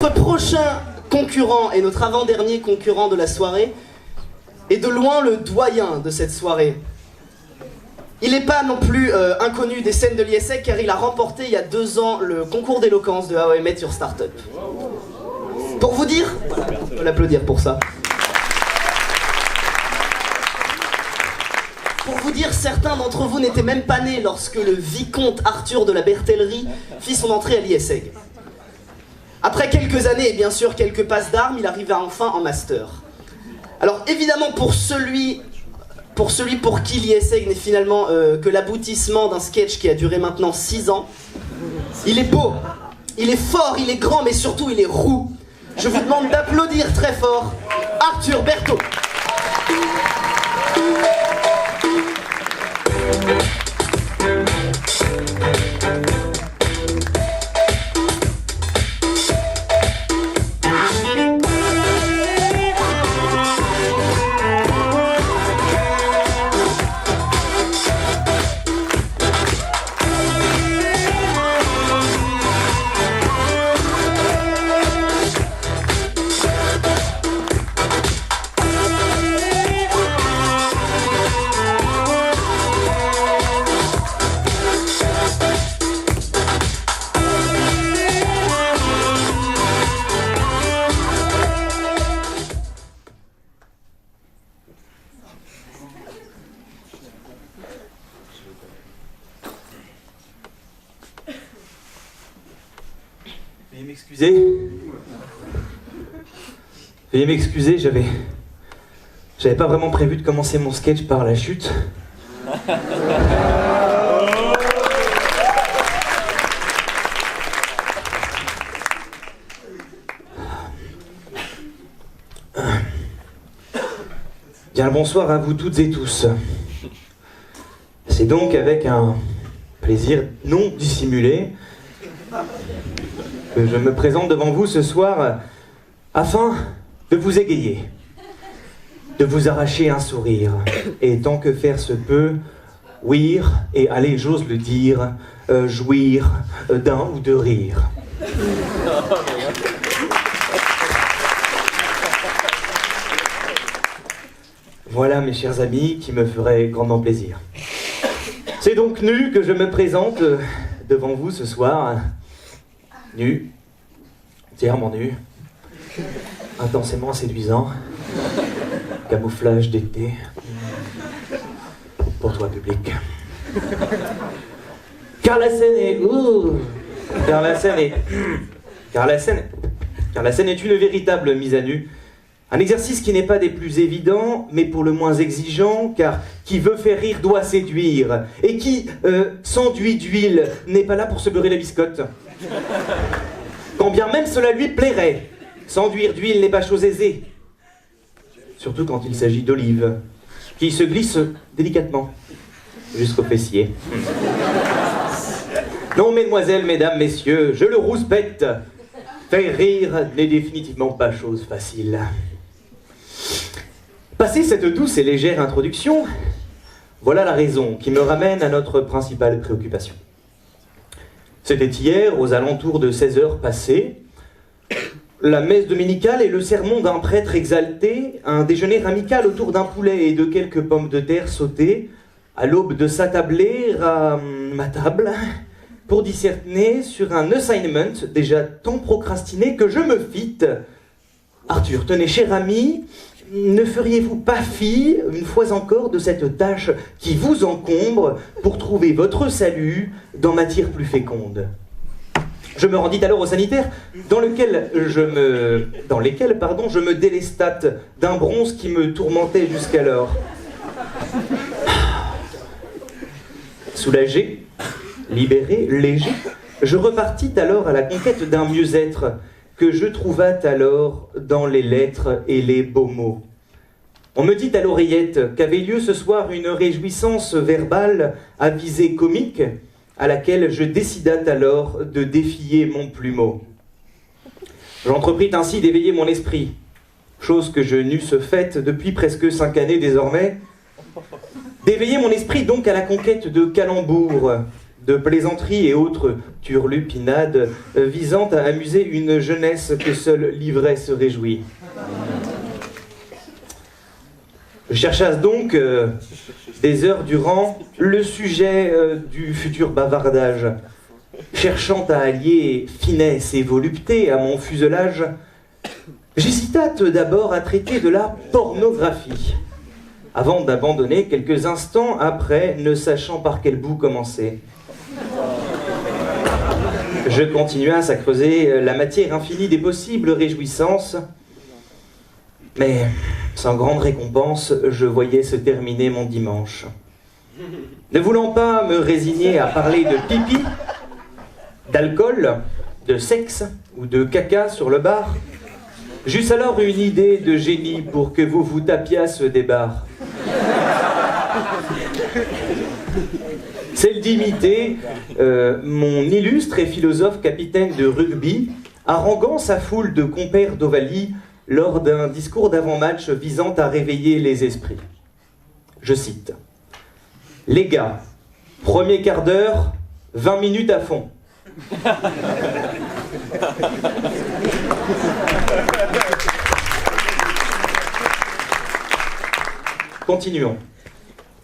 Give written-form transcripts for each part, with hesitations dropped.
Notre prochain concurrent et notre avant-dernier concurrent de la soirée est de loin le doyen de cette soirée. Il n'est pas non plus inconnu des scènes de l'ISEG car il a remporté il y a 2 ans le concours d'éloquence de How I Met Your Startup. Pour vous dire, voilà, on peut l'applaudir pour ça. Pour vous dire, certains d'entre vous n'étaient même pas nés lorsque le vicomte Arthur de la Bertellerie fit son entrée à l'ISEG. Après quelques années et bien sûr quelques passes d'armes, il arriva enfin en master. Alors évidemment pour celui pour qui l'ISEG n'est finalement que l'aboutissement d'un sketch qui a duré maintenant 6 ans, il est beau, il est fort, il est grand, mais surtout il est roux. Je vous demande d'applaudir très fort Arthur Berthaud. Veuillez m'excuser, j'avais pas vraiment prévu de commencer mon sketch par la chute. Bien le bonsoir à vous toutes et tous. C'est donc avec un plaisir non dissimulé que je me présente devant vous ce soir afin de vous égayer, de vous arracher un sourire, et tant que faire se peut, ouïr, et allez, j'ose le dire, jouir d'un ou de rire. Voilà, mes chers amis, qui me ferait grandement plaisir. C'est donc nu que je me présente devant vous ce soir, nu, entièrement nu, intensément séduisant, camouflage d'été, pour toi public. Car la scène est... Car la scène est une véritable mise à nu. Un exercice qui n'est pas des plus évidents, mais pour le moins exigeant, car qui veut faire rire doit séduire. Et qui, s'enduit d'huile, n'est pas là pour se beurrer la biscotte. Quand bien même cela lui plairait. S'enduire d'huile n'est pas chose aisée. Surtout quand il s'agit d'olives, qui se glissent délicatement jusqu'au fessier. Non, mesdemoiselles, mesdames, messieurs, je le rouspète. Faire rire n'est définitivement pas chose facile. Passée cette douce et légère introduction, voilà la raison qui me ramène à notre principale préoccupation. C'était hier, aux alentours de 16h passées, la messe dominicale et le sermon d'un prêtre exalté, un déjeuner amical autour d'un poulet et de quelques pommes de terre sautées, à l'aube de s'attabler à ma table, pour discerner sur un assignment déjà tant procrastiné que je me fitte. Arthur, tenez, cher ami, ne feriez-vous pas fi, une fois encore, de cette tâche qui vous encombre pour trouver votre salut dans matière plus féconde? Je me rendis alors au sanitaire, dans lesquels je me délestate d'un bronze qui me tourmentait jusqu'alors. Soulagé, libéré, léger, je repartis alors à la conquête d'un mieux-être que je trouvât alors dans les lettres et les beaux mots. On me dit à l'oreillette qu'avait lieu ce soir une réjouissance verbale à visée comique, à laquelle je décidât alors de défier mon plumeau. J'entrepris ainsi d'éveiller mon esprit, chose que je n'eusse faite depuis presque 5 années désormais, d'éveiller mon esprit donc à la conquête de calembours, de plaisanteries et autres turlupinades visant à amuser une jeunesse que seule l'ivresse réjouit. Je cherchasse donc des heures durant le sujet du futur bavardage, cherchant à allier finesse et volupté à mon fuselage. J'hésitate d'abord à traiter de la pornographie, avant d'abandonner quelques instants après, ne sachant par quel bout commencer. Je continua à creuser la matière infinie des possibles réjouissances, mais sans grande récompense, je voyais se terminer mon dimanche. Ne voulant pas me résigner à parler de pipi, d'alcool, de sexe ou de caca sur le bar, j'eus alors une idée de génie pour que vous vous tapiasse des barres. Celle d'imiter mon illustre et philosophe capitaine de rugby, haranguant sa foule de compères d'Ovalie lors d'un discours d'avant-match visant à réveiller les esprits. Je cite : « Les gars, premier quart d'heure, 20 minutes à fond. » Continuons.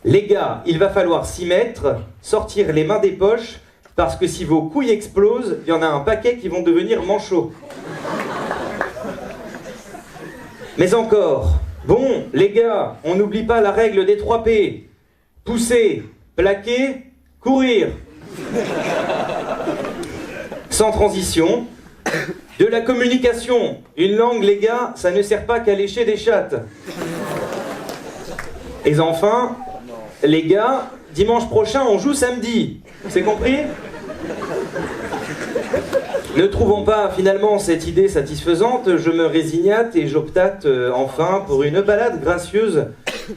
Les gars, il va falloir s'y mettre, sortir les mains des poches, parce que si vos couilles explosent, il y en a un paquet qui vont devenir manchots. Mais encore, bon, les gars, on n'oublie pas la règle des 3 P. Pousser, plaquer, courir. Sans transition. De la communication. Une langue, les gars, ça ne sert pas qu'à lécher des chattes. Et enfin, les gars, dimanche prochain, on joue samedi. C'est compris ? Ne trouvant pas finalement cette idée satisfaisante, je me résignate et j'optate enfin pour une ballade gracieuse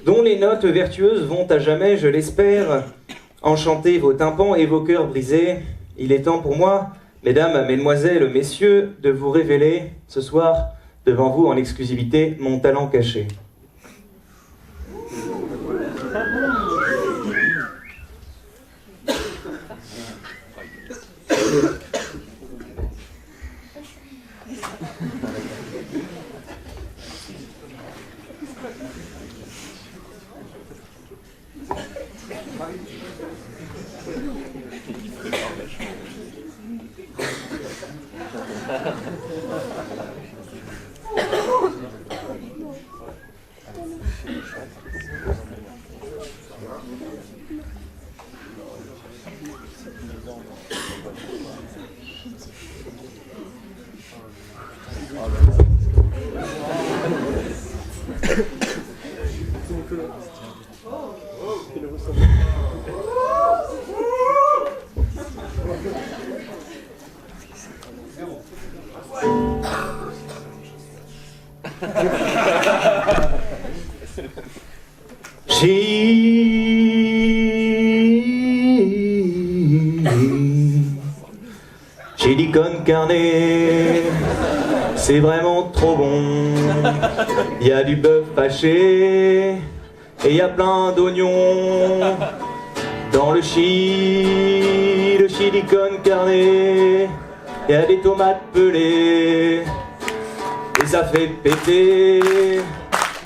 dont les notes vertueuses vont à jamais, je l'espère, enchanter vos tympans et vos cœurs brisés. Il est temps pour moi, mesdames, mesdemoiselles, messieurs, de vous révéler ce soir devant vous en exclusivité mon talent caché. Chili con carne, c'est vraiment trop bon. Il y a du bœuf haché et il y a plein d'oignons. Dans le chili con carne, il y a des tomates pelées et ça fait péter.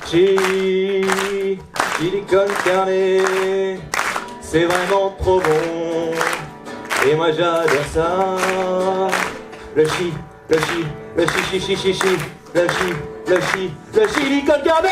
Chili con carne, c'est vraiment trop bon. Et moi j'adore ça. Le chili con carne.